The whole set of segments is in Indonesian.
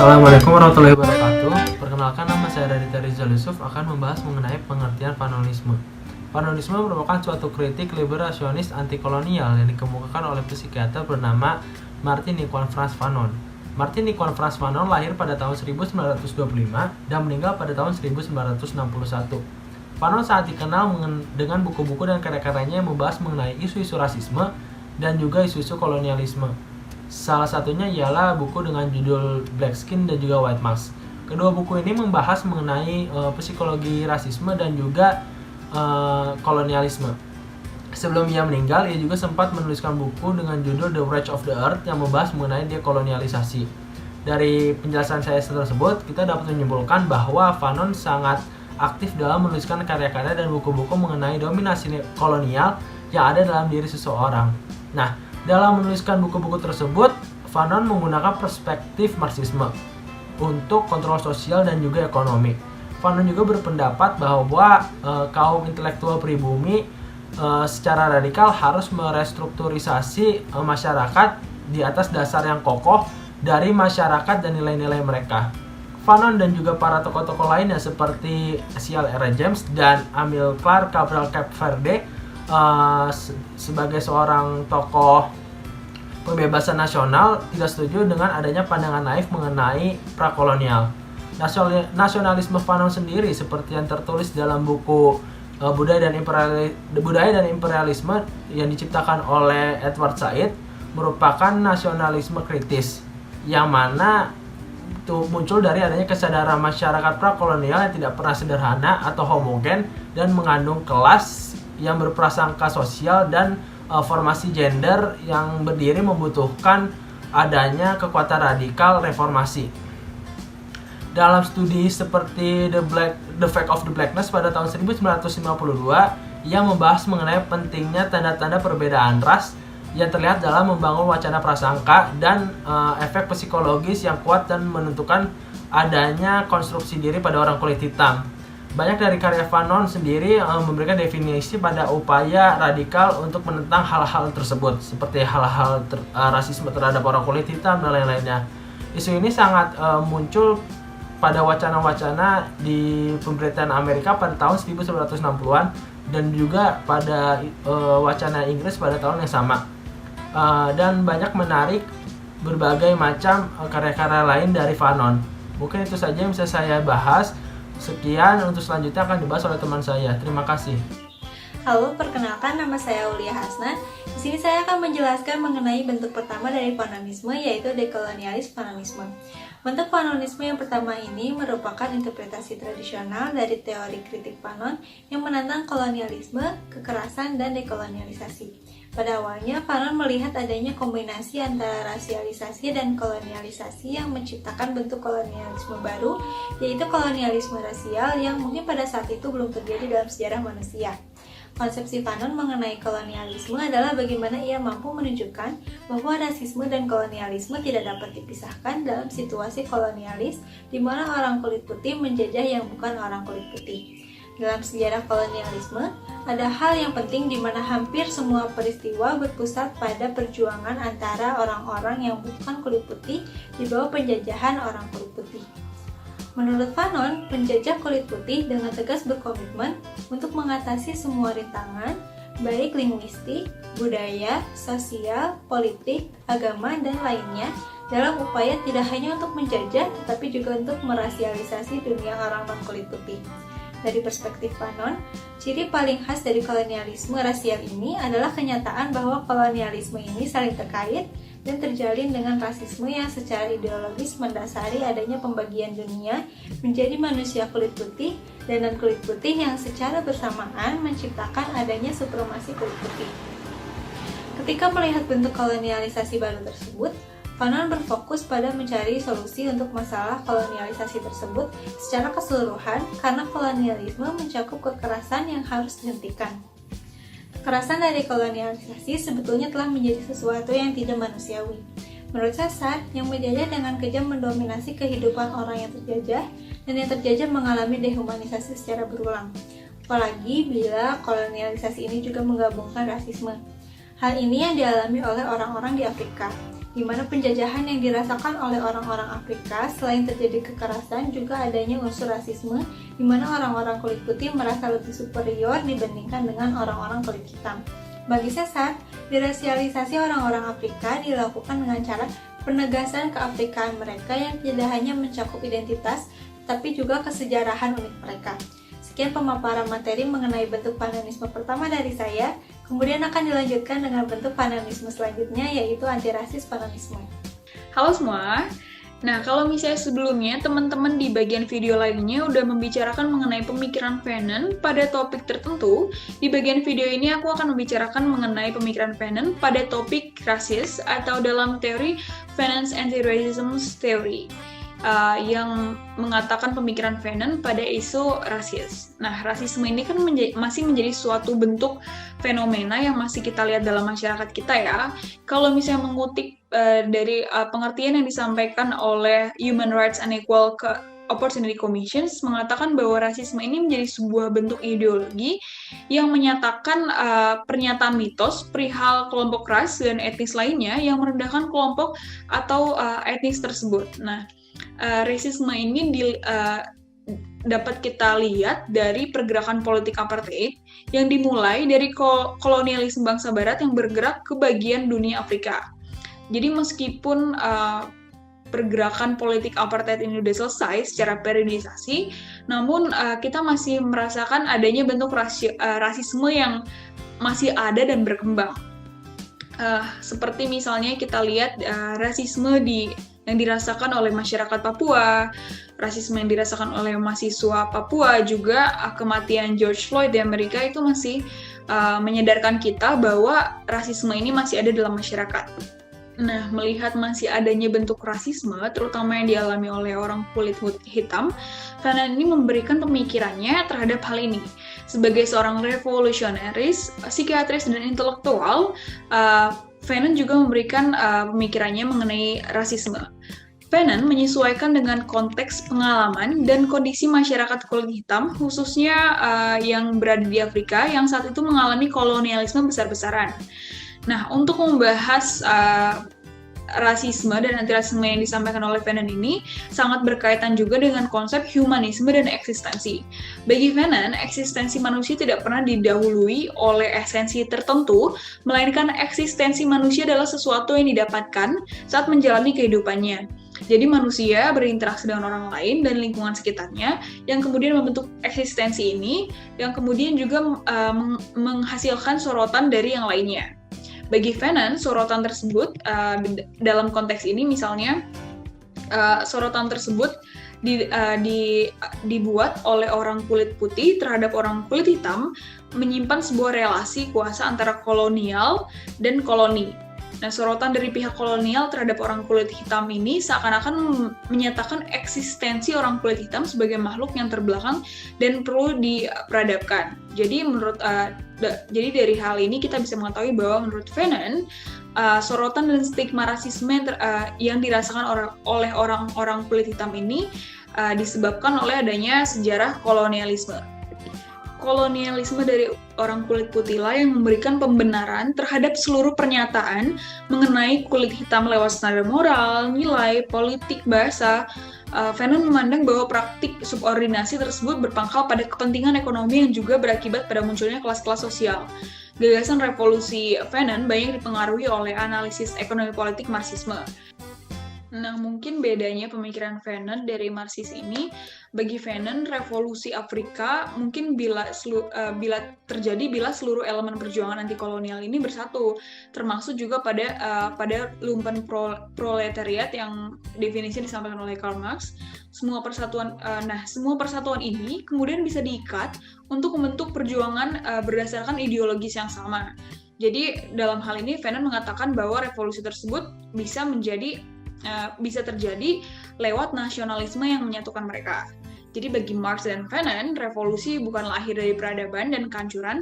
Assalamualaikum warahmatullahi wabarakatuh. Perkenalkan, nama saya Raditya Rizal Yusuf akan membahas mengenai pengertian fanonisme. Fanonisme merupakan suatu kritik liberasionis anti-kolonial yang dikemukakan oleh psikiater bernama Martin Nicolas Frantz Fanon. Martin Nicolas Frantz Fanon lahir pada tahun 1925 dan meninggal pada tahun 1961. Fanon sangat dikenal dengan buku-buku dan karya-karyanya yang membahas mengenai isu-isu rasisme dan juga isu-isu kolonialisme. Salah satunya ialah buku dengan judul Black Skin dan juga White Mask. Kedua buku ini membahas mengenai psikologi rasisme dan juga kolonialisme. Sebelum ia meninggal, ia juga sempat menuliskan buku dengan judul The Wreck of the Earth yang membahas mengenai dekolonialisasi. Dari penjelasan saya tersebut, kita dapat menyimpulkan bahwa Fanon sangat aktif dalam menuliskan karya-karya dan buku-buku mengenai dominasi kolonial yang ada dalam diri seseorang. Nah, dalam menuliskan buku-buku tersebut, Fanon menggunakan perspektif Marxisme untuk kontrol sosial dan juga ekonomi. Fanon juga berpendapat bahwa kaum intelektual pribumi secara radikal harus merestrukturisasi masyarakat di atas dasar yang kokoh dari masyarakat dan nilai-nilai mereka. Fanon dan juga para tokoh-tokoh lainnya seperti Cial R. James dan Amilcar Cabral Verde sebagai seorang tokoh pembebasan nasional tidak setuju dengan adanya pandangan naif mengenai prakolonial. Nasionalisme Fanon sendiri seperti yang tertulis dalam buku Budaya dan Imperialisme yang diciptakan oleh Edward Said merupakan nasionalisme kritis yang mana itu muncul dari adanya kesadaran masyarakat prakolonial yang tidak pernah sederhana atau homogen dan mengandung kelas yang berprasangka sosial dan formasi gender yang berdiri membutuhkan adanya kekuatan radikal reformasi. Dalam studi seperti The Fact of the Blackness pada tahun 1952 yang membahas mengenai pentingnya tanda-tanda perbedaan ras yang terlihat dalam membangun wacana prasangka dan efek psikologis yang kuat dan menentukan adanya konstruksi diri pada orang kulit hitam. Banyak dari karya Fanon sendiri memberikan definisi pada upaya radikal untuk menentang hal-hal tersebut, seperti hal-hal rasisme terhadap orang kulit hitam dan lain-lainnya. Isu ini sangat muncul pada wacana-wacana di pemerintahan Amerika pada tahun 1960-an dan juga pada wacana Inggris pada tahun yang sama. Dan banyak menarik berbagai macam karya-karya lain dari Fanon. Mungkin itu saja yang bisa saya bahas. Sekian, untuk selanjutnya akan dibahas oleh teman saya. Terima kasih. Halo, perkenalkan, nama saya Aulia Hasna. Di sini saya akan menjelaskan mengenai bentuk pertama dari fanonisme, yaitu dekolonialis fanonisme. Bentuk fanonisme yang pertama ini merupakan interpretasi tradisional dari teori kritik Fanon yang menantang kolonialisme, kekerasan, dan dekolonialisasi. Pada awalnya, Fanon melihat adanya kombinasi antara rasialisasi dan kolonialisasi yang menciptakan bentuk kolonialisme baru, yaitu kolonialisme rasial yang mungkin pada saat itu belum terjadi dalam sejarah manusia. Konsepsi Fanon mengenai kolonialisme adalah bagaimana ia mampu menunjukkan bahwa rasisme dan kolonialisme tidak dapat dipisahkan dalam situasi kolonialis di mana orang kulit putih menjajah yang bukan orang kulit putih. Dalam sejarah kolonialisme, ada hal yang penting di mana hampir semua peristiwa berpusat pada perjuangan antara orang-orang yang bukan kulit putih di bawah penjajahan orang kulit putih. Menurut Fanon, penjajah kulit putih dengan tegas berkomitmen untuk mengatasi semua rintangan, baik linguistik, budaya, sosial, politik, agama, dan lainnya, dalam upaya tidak hanya untuk menjajah, tetapi juga untuk merasialisasi dunia orang non-kulit putih. Dari perspektif Fanon, ciri paling khas dari kolonialisme rasial ini adalah kenyataan bahwa kolonialisme ini saling terkait dan terjalin dengan rasisme yang secara ideologis mendasari adanya pembagian dunia menjadi manusia kulit putih dan non-kulit putih yang secara bersamaan menciptakan adanya supremasi kulit putih. Ketika melihat bentuk kolonialisasi baru tersebut, Fanon berfokus pada mencari solusi untuk masalah kolonialisasi tersebut secara keseluruhan karena kolonialisme mencakup kekerasan yang harus dihentikan. Kekerasan dari kolonialisasi sebetulnya telah menjadi sesuatu yang tidak manusiawi. Menurut Sasar, yang menjajah dengan kejam mendominasi kehidupan orang yang terjajah dan yang terjajah mengalami dehumanisasi secara berulang. Apalagi bila kolonialisasi ini juga menggabungkan rasisme. Hal ini yang dialami oleh orang-orang di Afrika. di mana penjajahan yang dirasakan oleh orang-orang Afrika selain terjadi kekerasan juga adanya unsur rasisme, di mana orang-orang kulit putih merasa lebih superior dibandingkan dengan orang-orang kulit hitam. Bagi Cesar, dirasialisasi orang-orang Afrika dilakukan dengan cara penegasan keafrikaan mereka yang tidak hanya mencakup identitas, tapi juga kesejarahan unik mereka. Sekian pemaparan materi mengenai bentuk panelisme pertama dari saya. Kemudian akan dilanjutkan dengan bentuk panelisme selanjutnya, yaitu antirasis panelisme. Halo semua. Nah, kalau misalnya sebelumnya teman-teman di bagian video lainnya udah membicarakan mengenai pemikiran Fanon pada topik tertentu, di bagian video ini aku akan membicarakan mengenai pemikiran Fanon pada topik rasis atau dalam teori Fanon's Anti-Racism Theory. Yang mengatakan pemikiran Fanon pada isu rasis. Nah, rasisme ini kan masih menjadi suatu bentuk fenomena yang masih kita lihat dalam masyarakat kita ya. Kalau misalnya mengutip dari pengertian yang disampaikan oleh Human Rights and Equal Opportunity Commission mengatakan bahwa rasisme ini menjadi sebuah bentuk ideologi yang menyatakan pernyataan mitos perihal kelompok ras dan etnis lainnya yang merendahkan kelompok atau etnis tersebut. Nah, rasisme ini dapat kita lihat dari pergerakan politik apartheid yang dimulai dari kolonialisme bangsa barat yang bergerak ke bagian dunia Afrika. Jadi meskipun pergerakan politik apartheid ini sudah selesai secara periodisasi, namun kita masih merasakan adanya bentuk rasisme yang masih ada dan berkembang. Seperti misalnya kita lihat rasisme yang dirasakan oleh masyarakat Papua, rasisme yang dirasakan oleh mahasiswa Papua, juga kematian George Floyd di Amerika itu masih menyadarkan kita bahwa rasisme ini masih ada dalam masyarakat. Nah, melihat masih adanya bentuk rasisme, terutama yang dialami oleh orang kulit hitam, Fanon ini memberikan pemikirannya terhadap hal ini. Sebagai seorang revolusionaris, psikiatris, dan intelektual, Fanon juga memberikan pemikirannya mengenai rasisme. Fanon menyesuaikan dengan konteks pengalaman dan kondisi masyarakat kulit hitam, khususnya yang berada di Afrika, yang saat itu mengalami kolonialisme besar-besaran. Nah, untuk membahas rasisme dan antirasisme yang disampaikan oleh Fanon ini sangat berkaitan juga dengan konsep humanisme dan eksistensi. Bagi Fanon, eksistensi manusia tidak pernah didahului oleh esensi tertentu, melainkan eksistensi manusia adalah sesuatu yang didapatkan saat menjalani kehidupannya. Jadi manusia berinteraksi dengan orang lain dan lingkungan sekitarnya yang kemudian membentuk eksistensi ini, yang kemudian juga menghasilkan sorotan dari yang lainnya. Bagi Fanon, sorotan tersebut dalam konteks ini misalnya sorotan tersebut dibuat oleh orang kulit putih terhadap orang kulit hitam menyimpan sebuah relasi kuasa antara kolonial dan koloni. Nah, sorotan dari pihak kolonial terhadap orang kulit hitam ini seakan-akan menyatakan eksistensi orang kulit hitam sebagai makhluk yang terbelakang dan perlu diperadabkan. Jadi jadi dari hal ini kita bisa mengetahui bahwa menurut Fanon, sorotan dan stigma rasisme yang dirasakan oleh orang-orang kulit hitam ini disebabkan oleh adanya sejarah kolonialisme. Kolonialisme dari orang kulit putih lah yang memberikan pembenaran terhadap seluruh pernyataan mengenai kulit hitam lewat standar moral, nilai, politik, bahasa. Fanon memandang bahwa praktik subordinasi tersebut berpangkal pada kepentingan ekonomi yang juga berakibat pada munculnya kelas-kelas sosial. Gagasan revolusi Fanon banyak dipengaruhi oleh analisis ekonomi politik Marxisme. Nah, mungkin bedanya pemikiran Fanon dari Marxis ini, bagi Fanon, revolusi Afrika mungkin bila seluruh elemen perjuangan anti kolonial ini bersatu, termasuk juga pada lumpen proletariat yang definisi disampaikan oleh Karl Marx. Semua persatuan ini kemudian bisa diikat untuk membentuk perjuangan berdasarkan ideologis yang sama. Jadi dalam hal ini Fanon mengatakan bahwa revolusi tersebut bisa terjadi lewat nasionalisme yang menyatukan mereka. Jadi bagi Marx dan Fanon, revolusi bukan lahir dari peradaban dan kehancuran,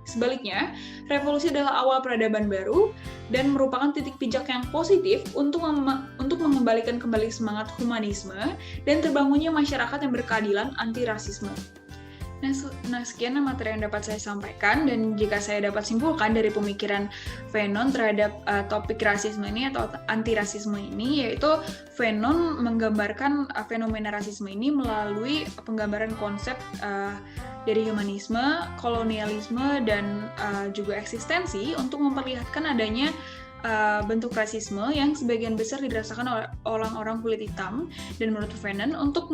sebaliknya, revolusi adalah awal peradaban baru dan merupakan titik pijak yang positif untuk mengembalikan kembali semangat humanisme dan terbangunnya masyarakat yang berkeadilan anti rasisme. Nah, sekian materi yang dapat saya sampaikan, dan jika saya dapat simpulkan dari pemikiran Fanon terhadap topik rasisme ini atau anti-rasisme ini, yaitu Fanon menggambarkan fenomena rasisme ini melalui penggambaran konsep dari humanisme, kolonialisme, dan juga eksistensi untuk memperlihatkan adanya bentuk rasisme yang sebagian besar dirasakan oleh orang-orang kulit hitam, dan menurut Fanon untuk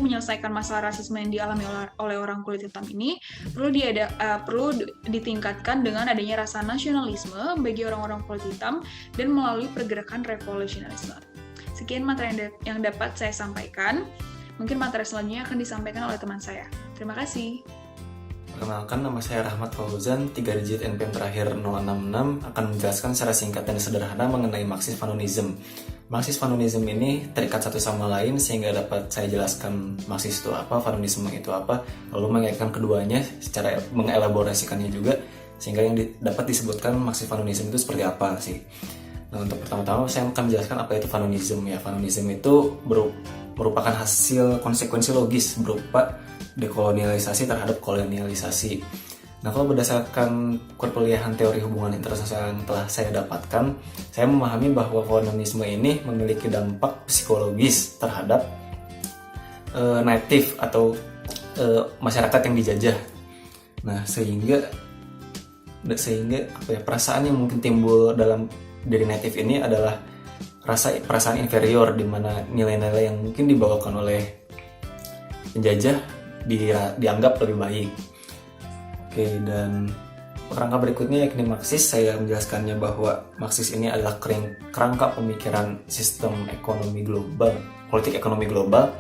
menyelesaikan masalah rasisme yang dialami oleh orang kulit hitam ini perlu ditingkatkan dengan adanya rasa nasionalisme bagi orang-orang kulit hitam dan melalui pergerakan revolusionarisme. Sekian materi yang dapat saya sampaikan. Mungkin materi selanjutnya akan disampaikan oleh teman saya. Terima kasih. Perkenalkan, nama saya Rahmat Fauzan, 3 digit NPM terakhir 066, akan menjelaskan secara singkat dan sederhana mengenai Marxist-Fanonism. Marxist-Fanonism ini terikat satu sama lain sehingga dapat saya jelaskan Marxist itu apa, Fanonisme itu apa, lalu mengaitkan keduanya secara mengelaborasikannya juga, sehingga yang dapat disebutkan Marxist-Fanonism itu seperti apa sih. Nah, untuk pertama-tama saya akan menjelaskan apa itu Fanonism ya. Fanonism itu merupakan hasil konsekuensi logis berupa dekolonialisasi terhadap kolonialisasi. Nah, kalau berdasarkan perkuliahan teori hubungan internasional yang telah saya dapatkan, saya memahami bahwa fanonisme ini memiliki dampak psikologis terhadap native atau masyarakat yang dijajah. Nah, sehingga perasaan yang mungkin timbul dalam diri native ini adalah perasaan inferior, di mana nilai-nilai yang mungkin dibawakan oleh penjajah dianggap lebih baik. Oke, dan kerangka berikutnya yakni Marxis. Saya menjelaskannya bahwa Marxis ini adalah kerangka pemikiran sistem ekonomi global, politik ekonomi global,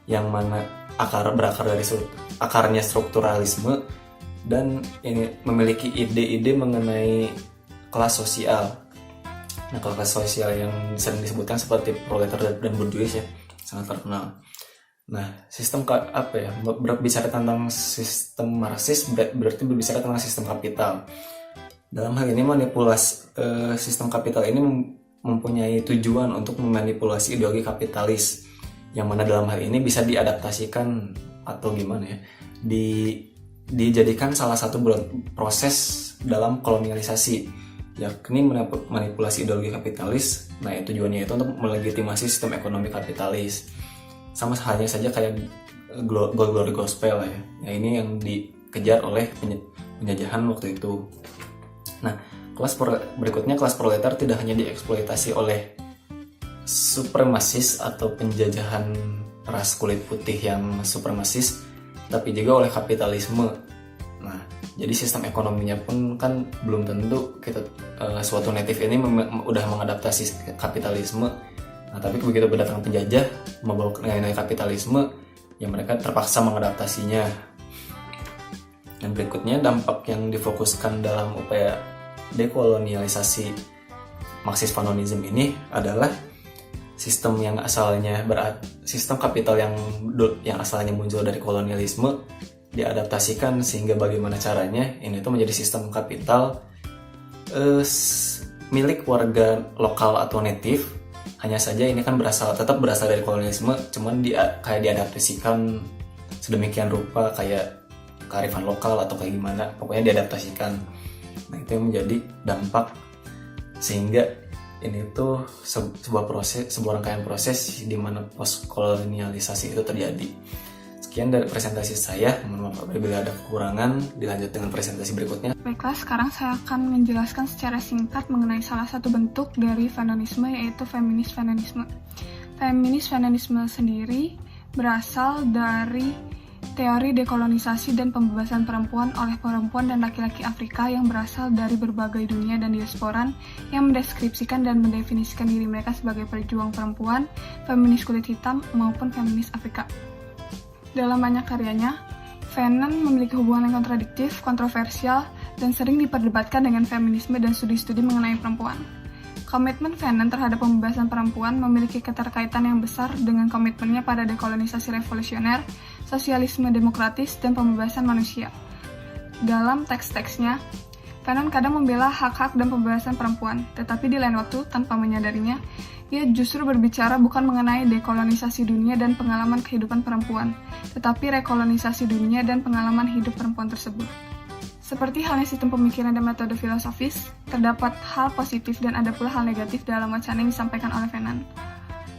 yang mana akarnya strukturalisme, dan ini memiliki ide-ide mengenai kelas sosial. Nah, kelas sosial yang sering disebutkan seperti proletar dan bourgeois ya, sangat terkenal. Nah, sistem berbicara tentang sistem Marxis berarti berbicara tentang sistem kapital. Dalam hal ini manipulasi sistem kapital ini mempunyai tujuan untuk memanipulasi ideologi kapitalis, yang mana dalam hal ini bisa diadaptasikan atau gimana ya, dijadikan salah satu proses dalam kolonialisasi, yakni manipulasi ideologi kapitalis. Nah, tujuannya itu untuk melegitimasi sistem ekonomi kapitalis. Sama halnya saja kayak Glory Gospel ya. Nah, ini yang dikejar oleh penjajahan waktu itu. Nah, berikutnya kelas proletar tidak hanya dieksploitasi oleh supremasis atau penjajahan ras kulit putih yang supremasis, tapi juga oleh kapitalisme. Nah, jadi sistem ekonominya pun kan belum tentu suatu native ini udah mengadaptasi kapitalisme. Nah, tapi begitu berdatangan penjajah membawa nilai-nilai kapitalisme, ya mereka terpaksa mengadaptasinya. Dan berikutnya, dampak yang difokuskan dalam upaya dekolonialisasi Marxist-Fanonism ini adalah sistem sistem kapital yang asalnya muncul dari kolonialisme diadaptasikan, sehingga bagaimana caranya ini tuh menjadi sistem kapital milik warga lokal atau native. Hanya saja ini kan tetap berasal dari kolonialisme, cuman kayak diadaptasikan sedemikian rupa, kayak kearifan lokal atau kayak gimana, pokoknya diadaptasikan. Nah, itu yang menjadi dampak, sehingga ini tuh sebuah rangkaian proses di mana postkolonialisasi itu terjadi. Sekian dari presentasi saya. Mohon maaf apabila ada kekurangan. Dilanjut dengan presentasi berikutnya. Baiklah, sekarang saya akan menjelaskan secara singkat mengenai salah satu bentuk dari fanonisme, yaitu feminis fanonisme. Feminis fanonisme sendiri berasal dari teori dekolonisasi dan pembebasan perempuan oleh perempuan dan laki-laki Afrika yang berasal dari berbagai dunia dan diasporan, yang mendeskripsikan dan mendefinisikan diri mereka sebagai pejuang perempuan, feminis kulit hitam, maupun feminis Afrika. Dalam banyak karyanya, Fanon memiliki hubungan yang kontradiktif, kontroversial, dan sering diperdebatkan dengan feminisme dan studi-studi mengenai perempuan. Komitmen Fanon terhadap pembebasan perempuan memiliki keterkaitan yang besar dengan komitmennya pada dekolonisasi revolusioner, sosialisme demokratis, dan pembebasan manusia. Dalam teks-teksnya, Fanon kadang membela hak-hak dan pembebasan perempuan, tetapi di lain waktu, tanpa menyadarinya, ia justru berbicara bukan mengenai dekolonisasi dunia dan pengalaman kehidupan perempuan, tetapi rekolonisasi dunia dan pengalaman hidup perempuan tersebut. Seperti halnya sistem pemikiran dan metode filosofis, terdapat hal positif dan ada pula hal negatif dalam wacana yang disampaikan oleh Fanon.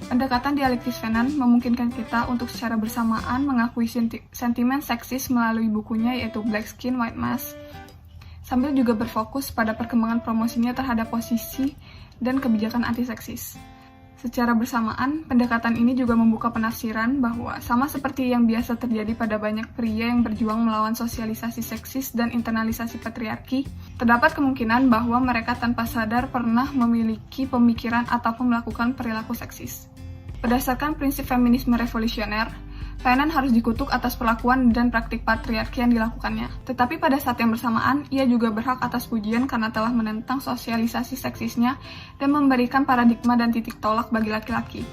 Pendekatan dialektis Fanon memungkinkan kita untuk secara bersamaan mengakui sentimen seksis melalui bukunya yaitu Black Skin, White Mask, sambil juga berfokus pada perkembangan promosinya terhadap posisi dan kebijakan anti-seksis. Secara bersamaan, pendekatan ini juga membuka penafsiran bahwa sama seperti yang biasa terjadi pada banyak pria yang berjuang melawan sosialisasi seksis dan internalisasi patriarki, terdapat kemungkinan bahwa mereka tanpa sadar pernah memiliki pemikiran ataupun melakukan perilaku seksis. Berdasarkan prinsip feminisme revolusioner, Fanon harus dikutuk atas perlakuan dan praktik patriarki yang dilakukannya. Tetapi pada saat yang bersamaan, ia juga berhak atas pujian karena telah menentang sosialisasi seksisnya dan memberikan paradigma dan titik tolak bagi laki-laki,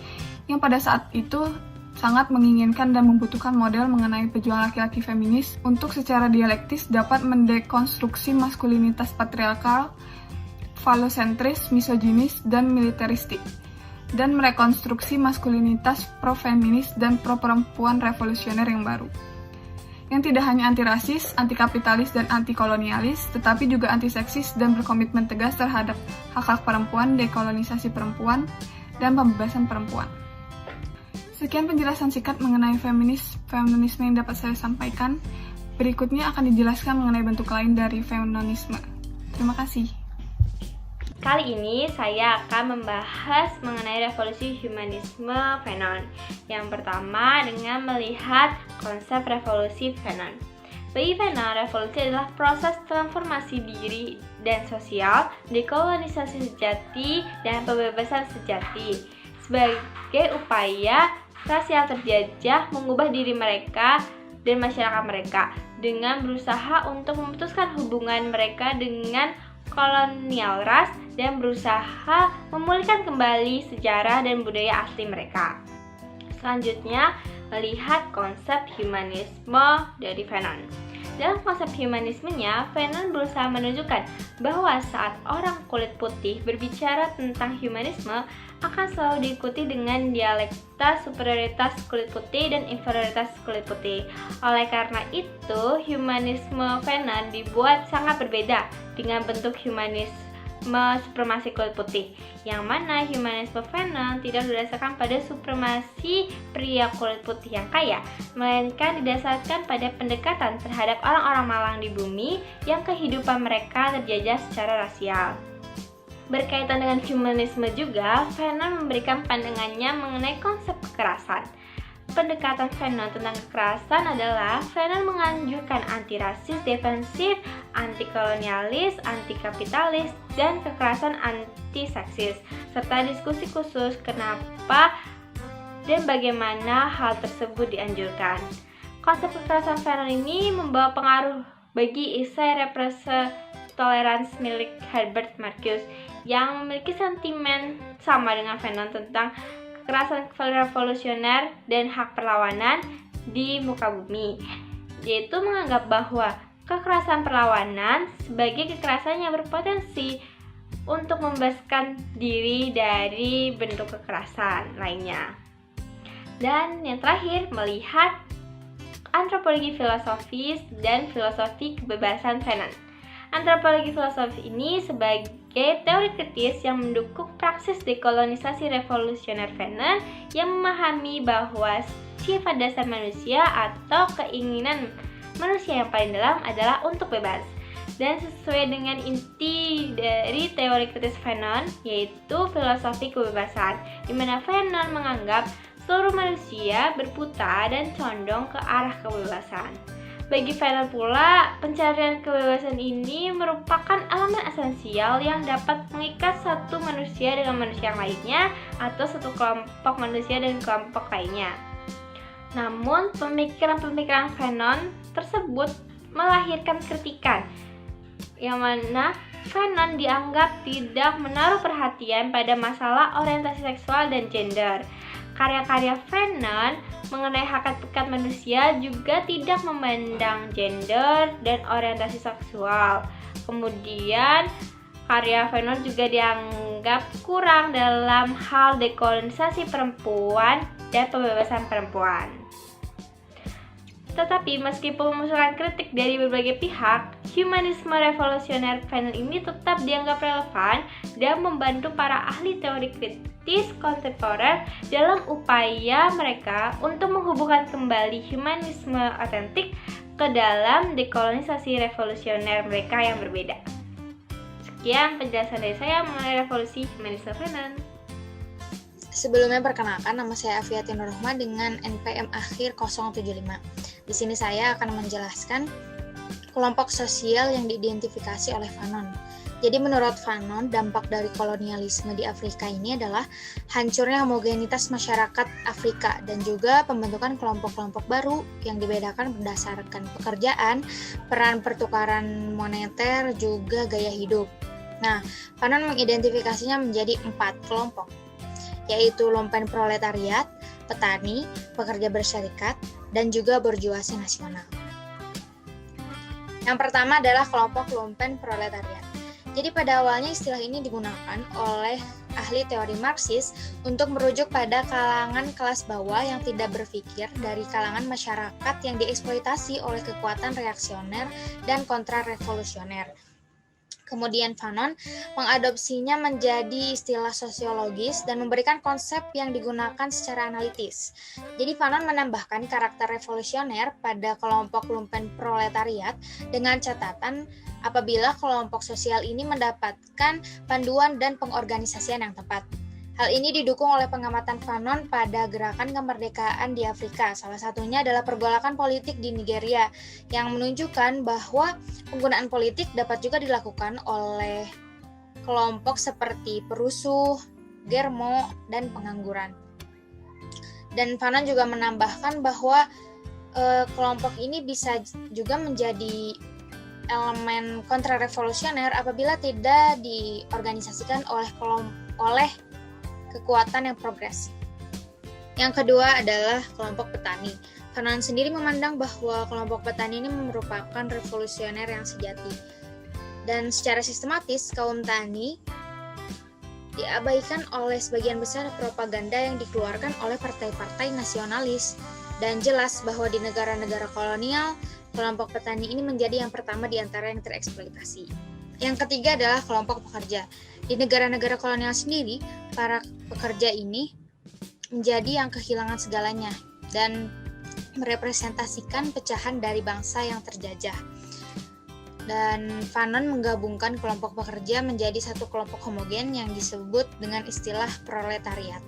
yang pada saat itu sangat menginginkan dan membutuhkan model mengenai pejuang laki-laki feminis untuk secara dialektis dapat mendekonstruksi maskulinitas patriarkal, falosentris, misoginis, dan militeristik, dan merekonstruksi maskulinitas pro-feminis dan pro-perempuan revolusioner yang baru. Yang tidak hanya anti-rasis, anti-kapitalis, dan anti-kolonialis, tetapi juga anti-seksis dan berkomitmen tegas terhadap hak-hak perempuan, dekolonisasi perempuan, dan pembebasan perempuan. Sekian penjelasan singkat mengenai feminisme yang dapat saya sampaikan. Berikutnya akan dijelaskan mengenai bentuk lain dari feminisme. Terima kasih. Kali ini saya akan membahas mengenai revolusi humanisme Fanon. Yang pertama dengan melihat konsep revolusi Fanon. Bagi Fanon, revolusi adalah proses transformasi diri dan sosial, dekolonisasi sejati, dan pembebasan sejati sebagai upaya rasial terjajah mengubah diri mereka dan masyarakat mereka dengan berusaha untuk memutuskan hubungan mereka dengan kolonial ras dan berusaha memulihkan kembali sejarah dan budaya asli mereka. Selanjutnya, melihat konsep humanisme dari Fanon. Dalam konsep humanismenya, Fanon berusaha menunjukkan bahwa saat orang kulit putih berbicara tentang humanisme akan selalu diikuti dengan dialektika superioritas kulit putih dan inferioritas kulit putih. Oleh karena itu, humanisme Fanon dibuat sangat berbeda dengan bentuk humanisme supremasi kulit putih, yang mana humanisme Fanon tidak didasarkan pada supremasi pria kulit putih yang kaya, melainkan didasarkan pada pendekatan terhadap orang-orang malang di bumi yang kehidupan mereka terjajah secara rasial. Berkaitan dengan humanisme juga, Fanon memberikan pandangannya mengenai konsep kekerasan. Pendekatan Fanon tentang kekerasan adalah Fanon menganjurkan anti-rasis defensif, anti-kolonialis, anti-kapitalis, dan kekerasan anti-seksis, serta diskusi khusus kenapa dan bagaimana hal tersebut dianjurkan. Konsep kekerasan Fanon ini membawa pengaruh bagi esai Repressive Tolerance milik Herbert Marcuse yang memiliki sentimen sama dengan Fanon tentang kekerasan revolusioner dan hak perlawanan di muka bumi, yaitu menganggap bahwa kekerasan perlawanan sebagai kekerasan yang berpotensi untuk membebaskan diri dari bentuk kekerasan lainnya. Dan yang terakhir, melihat antropologi filosofis dan filosofi kebebasan Fanon. Antropologi filosofi ini sebagai teori kritis yang mendukung praksis dekolonisasi revolusioner Fanon yang memahami bahwa sifat dasar manusia atau keinginan manusia yang paling dalam adalah untuk bebas. Dan sesuai dengan inti dari teori kritis Fanon, yaitu filosofi kebebasan, di mana Fanon menganggap seluruh manusia berputar dan condong ke arah kebebasan. Bagi Fanon pula, pencarian kebebasan ini merupakan elemen esensial yang dapat mengikat satu manusia dengan manusia yang lainnya atau satu kelompok manusia dan kelompok lainnya. Namun, pemikiran-pemikiran Fanon tersebut melahirkan kritikan, yang mana Fanon dianggap tidak menaruh perhatian pada masalah orientasi seksual dan gender. Karya-karya Fanon mengenai hak manusia juga tidak memandang gender dan orientasi seksual. Kemudian karya Fanon juga dianggap kurang dalam hal dekolonisasi perempuan dan pembebasan perempuan. Tetapi meskipun memunculkan kritik dari berbagai pihak, humanisme revolusioner Fanon ini tetap dianggap relevan dan membantu para ahli teori kritis kontemporer dalam upaya mereka untuk menghubungkan kembali humanisme otentik ke dalam dekolonisasi revolusioner mereka yang berbeda. Sekian penjelasan dari saya mengenai revolusi humanisme Fanon. Sebelumnya perkenalkan, nama saya Afiatin Nurrohma dengan NPM akhir 075. Di sini saya akan menjelaskan kelompok sosial yang diidentifikasi oleh Fanon. Jadi menurut Fanon, dampak dari kolonialisme di Afrika ini adalah hancurnya homogenitas masyarakat Afrika dan juga pembentukan kelompok-kelompok baru yang dibedakan berdasarkan pekerjaan, peran pertukaran moneter, juga gaya hidup. Nah, Fanon mengidentifikasinya menjadi 4 kelompok, yaitu lumpen proletariat, petani, pekerja berserikat, dan juga borjuasi nasional. Yang pertama adalah kelompok lumpen proletariat. Jadi pada awalnya istilah ini digunakan oleh ahli teori Marxis untuk merujuk pada kalangan kelas bawah yang tidak berpikir dari kalangan masyarakat yang dieksploitasi oleh kekuatan reaksioner dan kontra-revolusioner. Kemudian Fanon mengadopsinya menjadi istilah sosiologis dan memberikan konsep yang digunakan secara analitis. Jadi Fanon menambahkan karakter revolusioner pada kelompok lumpen proletariat dengan catatan apabila kelompok sosial ini mendapatkan panduan dan pengorganisasian yang tepat. Hal ini didukung oleh pengamatan Fanon pada gerakan kemerdekaan di Afrika. Salah satunya adalah pergolakan politik di Nigeria yang menunjukkan bahwa penggunaan politik dapat juga dilakukan oleh kelompok seperti perusuh, germo, dan pengangguran. Dan Fanon juga menambahkan bahwa kelompok ini bisa juga menjadi elemen kontrarevolusioner apabila tidak diorganisasikan oleh kekuatan yang progresif. Yang kedua adalah kelompok petani. Fanon sendiri memandang bahwa kelompok petani ini merupakan revolusioner yang sejati. Dan secara sistematis, kaum tani diabaikan oleh sebagian besar propaganda yang dikeluarkan oleh partai-partai nasionalis. Dan jelas bahwa di negara-negara kolonial, kelompok petani ini menjadi yang pertama di antara yang tereksploitasi. Yang ketiga adalah kelompok pekerja. Di negara-negara kolonial sendiri, para pekerja ini menjadi yang kehilangan segalanya dan merepresentasikan pecahan dari bangsa yang terjajah. Dan Fanon menggabungkan kelompok pekerja menjadi satu kelompok homogen yang disebut dengan istilah proletariat.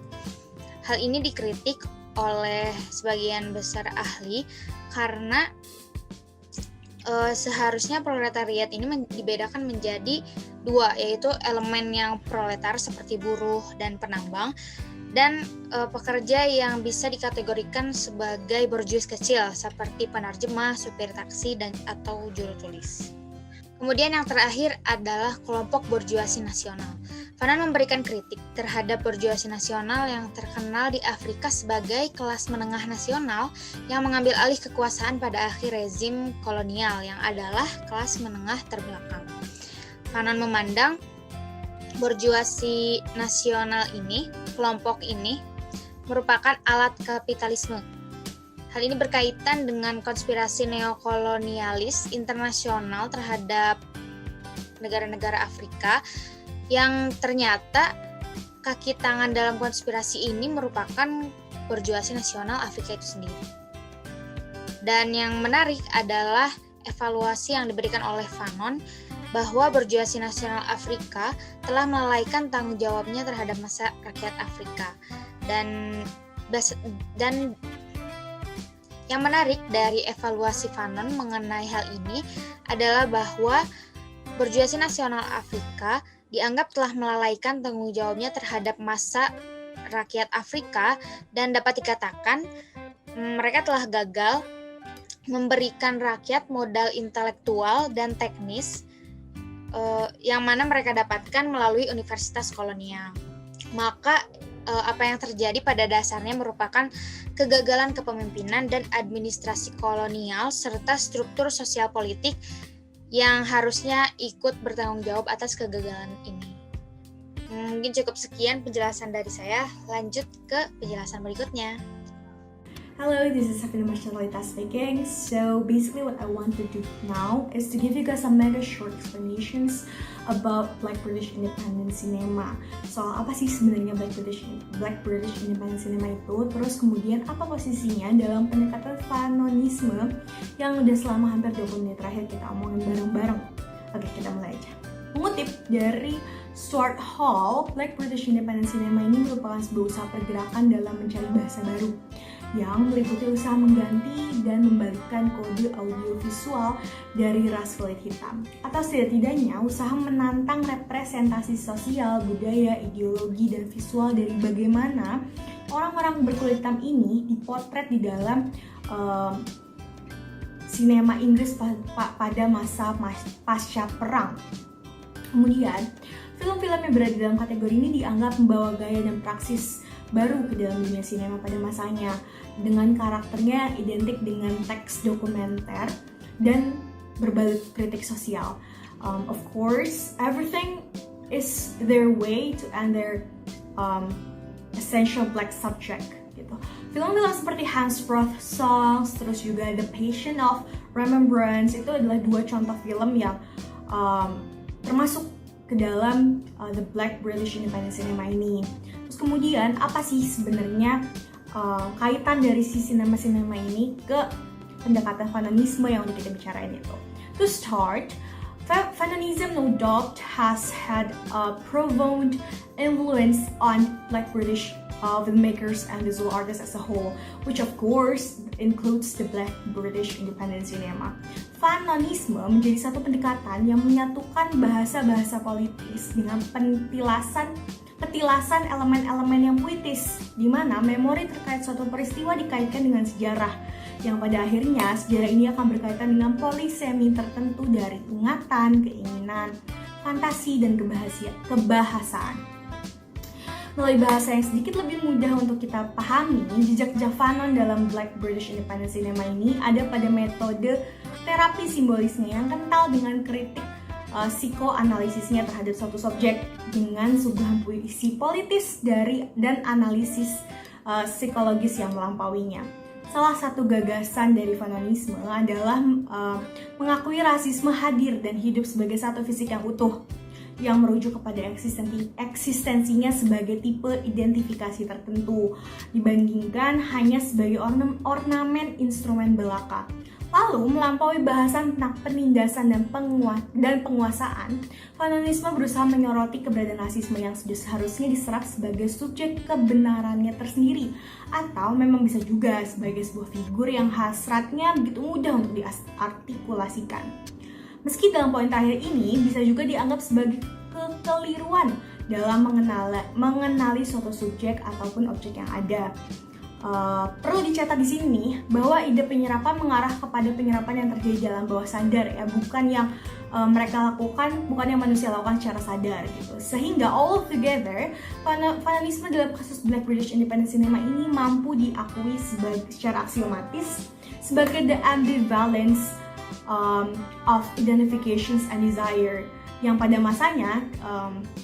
Hal ini dikritik oleh sebagian besar ahli karena seharusnya proletariat ini dibedakan menjadi 2, yaitu elemen yang proletar seperti buruh dan penambang, dan pekerja yang bisa dikategorikan sebagai borjuis kecil seperti penerjemah, supir taksi, dan atau juru tulis. Kemudian yang terakhir adalah kelompok borjuasi nasional. Fanon memberikan kritik terhadap borjuasi nasional yang terkenal di Afrika sebagai kelas menengah nasional yang mengambil alih kekuasaan pada akhir rezim kolonial yang adalah kelas menengah terbelakang. Fanon memandang borjuasi nasional ini, kelompok ini, merupakan alat kapitalisme. Hal ini berkaitan dengan konspirasi neokolonialis internasional terhadap negara-negara Afrika yang ternyata kaki tangan dalam konspirasi ini merupakan borjuasi nasional Afrika itu sendiri. Dan yang menarik adalah evaluasi yang diberikan oleh Fanon bahwa borjuasi nasional Afrika telah melalaikan tanggung jawabnya terhadap masa rakyat Afrika. Dan yang menarik dari evaluasi Fanon mengenai hal ini adalah bahwa borjuasi nasional Afrika dianggap telah melalaikan tanggung jawabnya terhadap masa rakyat Afrika dan dapat dikatakan mereka telah gagal memberikan rakyat modal intelektual dan teknis yang mana mereka dapatkan melalui universitas kolonial. Maka apa yang terjadi pada dasarnya merupakan kegagalan kepemimpinan dan administrasi kolonial serta struktur sosial politik yang harusnya ikut bertanggung jawab atas kegagalan ini. Mungkin cukup sekian penjelasan dari saya, lanjut ke penjelasan berikutnya. Hello, this is Safina Marcelita speaking. So basically what I want to do now is to give you guys some mega short explanations about Black British Independent Cinema. Soal apa sih sebenarnya Black British Independent Cinema itu, terus kemudian apa posisinya dalam pendekatan fanonisme yang udah selama hampir 20 menit terakhir kita omongin bareng-bareng. Oke, kita mulai aja. Mengutip dari Stuart Hall, Black British Independent Cinema ini merupakan sebuah usaha pergerakan dalam mencari bahasa baru yang meliputi usaha mengganti dan membalikkan kode audiovisual dari ras kulit hitam. Atau setidak-tidaknya usaha menantang representasi sosial, budaya, ideologi, dan visual dari bagaimana orang-orang berkulit hitam ini dipotret di dalam sinema Inggris pada masa pasca perang. Kemudian, film-film yang berada dalam kategori ini dianggap membawa gaya dan praksis baru ke dalam dunia sinema pada masanya, dengan karakternya identik dengan teks dokumenter dan berbalut kritik sosial. Of course, everything is their way to end their essential black subject gitu. Film-film seperti Hansproth Songs, terus juga The Passion of Remembrance itu adalah dua contoh film yang termasuk ke dalam the Black British Independent Cinema ini. Terus kemudian apa sih sebenarnya kaitan dari si sinema-sinema ini ke pendekatan fanonisme yang udah kita bicarain itu? To start, fanonism no doubt has had a profound influence on Black British filmmakers and visual artists as a whole, which of course includes the Black British Independent Cinema. Fanonisme menjadi satu pendekatan yang menyatukan bahasa-bahasa politis dengan petilasan elemen-elemen yang puitis, di mana memori terkait suatu peristiwa dikaitkan dengan sejarah, yang pada akhirnya sejarah ini akan berkaitan dengan polisemi tertentu dari ingatan, keinginan, fantasi, dan kebahasaan. Melalui bahasa yang sedikit lebih mudah untuk kita pahami, jejak-jejak fanon dalam Black British Independent Cinema ini ada pada metode terapi simbolisnya yang kental dengan kritik psikoanalisisnya terhadap suatu subjek dengan suguhan puisi politis dan analisis psikologis yang melampauinya. Salah satu gagasan dari fanonisme adalah mengakui rasisme hadir dan hidup sebagai satu fisik yang utuh, yang merujuk kepada eksistensinya sebagai tipe identifikasi tertentu dibandingkan hanya sebagai ornamen instrumen belaka. Lalu, melampaui bahasan tentang penindasan dan penguasaan, fanonisme berusaha menyoroti keberadaan rasisme yang sudah seharusnya diserap sebagai subjek kebenarannya tersendiri, atau memang bisa juga sebagai sebuah figur yang hasratnya begitu mudah untuk diartikulasikan. Meski dalam poin terakhir ini bisa juga dianggap sebagai kekeliruan dalam mengenali suatu subjek ataupun objek yang ada. Perlu dicatat di sini bahwa ide penyerapan mengarah kepada penyerapan yang terjadi dalam bawah sadar ya, bukan yang mereka lakukan, bukan yang manusia lakukan secara sadar gitu. Sehingga all together, fanonisme dalam kasus Black British Independent Cinema ini mampu diakui secara aksiomatis sebagai the ambivalence of identifications and desire, yang pada masanya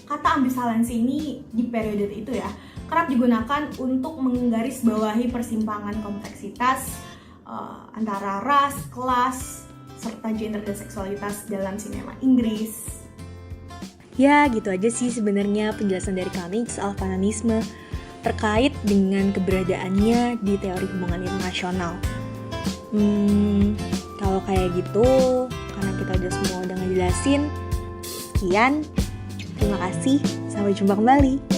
kata ambivalensi ini di periode itu ya kerap digunakan untuk menggarisbawahi persimpangan kompleksitas antara ras, kelas, serta gender dan seksualitas dalam sinema Inggris. Ya, gitu aja sih sebenarnya penjelasan dari kami soal fanonisme terkait dengan keberadaannya di teori hubungan internasional. Kalau kayak gitu, karena kita udah ngejelasin, sekian. Terima kasih, sampai jumpa kembali.